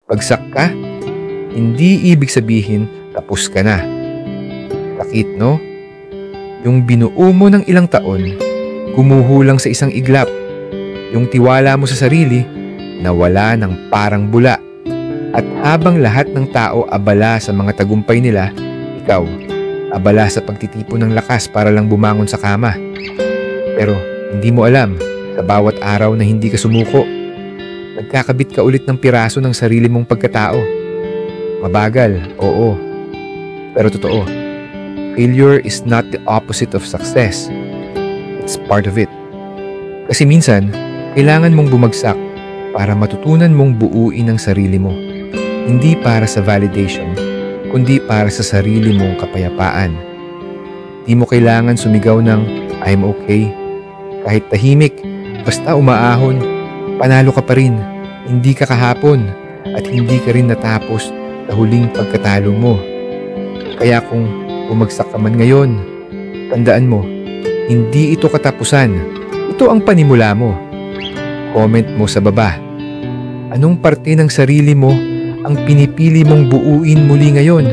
Bagsak ka, hindi ibig sabihin tapos ka na. Sakit, no? Yung binuo mo ng ilang taon, gumuho lang sa isang iglap. Yung tiwala mo sa sarili, nawala ng parang bula. At habang lahat ng tao abala sa mga tagumpay nila, ikaw, abala sa pagtitipon ng lakas para lang bumangon sa kama. Pero hindi mo alam, sa bawat araw na hindi ka sumuko, nagkakabit ka ulit ng piraso ng sarili mong pagkatao. Mabagal, oo. Pero totoo, failure is not the opposite of success. It's part of it. Kasi minsan, kailangan mong bumagsak para matutunan mong buuin ang sarili mo. Hindi para sa validation, kundi para sa sarili mong kapayapaan. Di mo kailangan sumigaw ng I'm okay. Kahit tahimik, basta umaahon, panalo ka pa rin. Hindi ka kahapon at hindi ka rin natapos sa huling pagkatalo mo. Kaya kung bumagsak ka man ngayon, tandaan mo, hindi ito katapusan. Ito ang panimula mo. Comment mo sa baba. Anong parte ng sarili mo ang pinipili mong buuin muli ngayon?